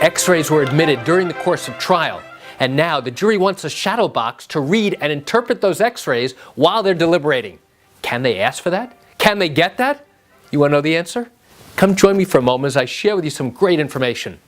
X-rays were admitted during the course of trial, and now the jury wants a shadow box to read and interpret those X-rays while they're deliberating. Can they ask for that? Can they get that? You want to know the answer? Come join me for a moment as I share with you some great information.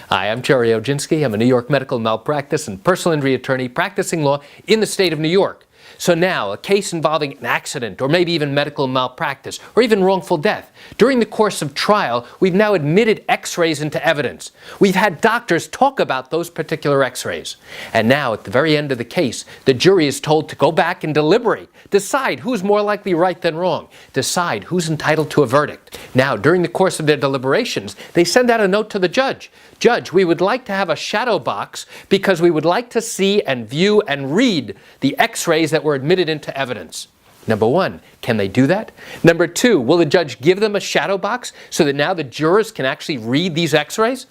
Hi, I'm Gerry Oginski. I'm a New York medical malpractice and personal injury attorney practicing law in the state of New York. So now, a case involving an accident, or maybe even medical malpractice, or even wrongful death. During the course of trial, we've now admitted X-rays into evidence. We've had doctors talk about those particular X-rays. And now, at the very end of the case, the jury is told to go back and deliberate, decide who's more likely right than wrong, decide who's entitled to a verdict. Now, during the course of their deliberations, they send out a note to the judge. Judge, we would like to have a shadow box because we would like to see and view and read the X-rays that were admitted into evidence. Number one, can they do that? Number two, will the judge give them a shadow box so that now the jurors can actually read these X-rays?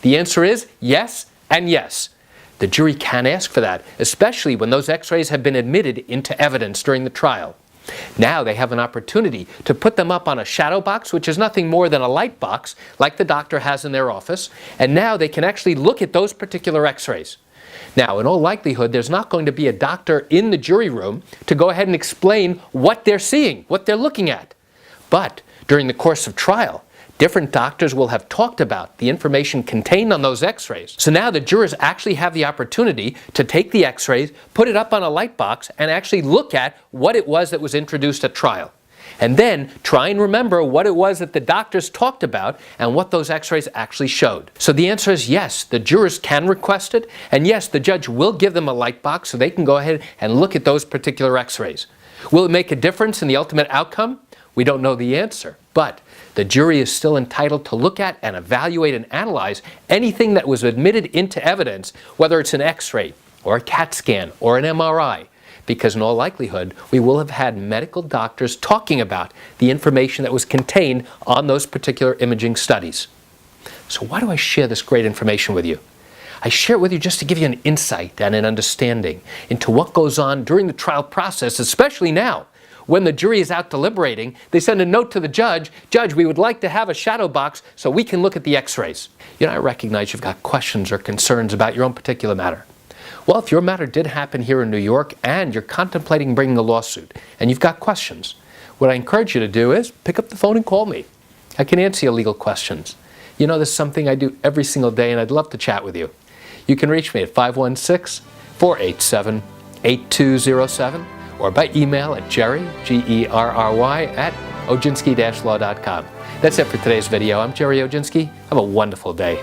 The answer is yes and yes. The jury can ask for that, especially when those X-rays have been admitted into evidence during the trial. Now they have an opportunity to put them up on a shadow box, which is nothing more than a light box, like the doctor has in their office, and now they can actually look at those particular X-rays. Now, in all likelihood, there's not going to be a doctor in the jury room to go ahead and explain what they're seeing, what they're looking at. But during the course of trial, different doctors will have talked about the information contained on those X-rays. So now the jurors actually have the opportunity to take the X-rays, put it up on a light box, and actually look at what it was that was introduced at trial. And then try and remember what it was that the doctors talked about and what those X-rays actually showed. So the answer is yes, the jurors can request it, and yes, the judge will give them a light box so they can go ahead and look at those particular X-rays. Will it make a difference in the ultimate outcome? We don't know the answer, but the jury is still entitled to look at and evaluate and analyze anything that was admitted into evidence, whether it's an X-ray or a CAT scan or an MRI, because in all likelihood, we will have had medical doctors talking about the information that was contained on those particular imaging studies. So why do I share this great information with you? I share it with you just to give you an insight and an understanding into what goes on during the trial process, especially now. When the jury is out deliberating, they send a note to the judge, Judge, we would like to have a shadow box so we can look at the X-rays. You know, I recognize you've got questions or concerns about your own particular matter. Well, if your matter did happen here in New York and you're contemplating bringing a lawsuit and you've got questions, what I encourage you to do is pick up the phone and call me. I can answer your legal questions. You know, this is something I do every single day and I'd love to chat with you. You can reach me at 516-487-8207 or by email at Gerry, G-E-R-R-Y, at oginski-law.com. That's it for today's video. I'm Gerry Oginski. Have a wonderful day.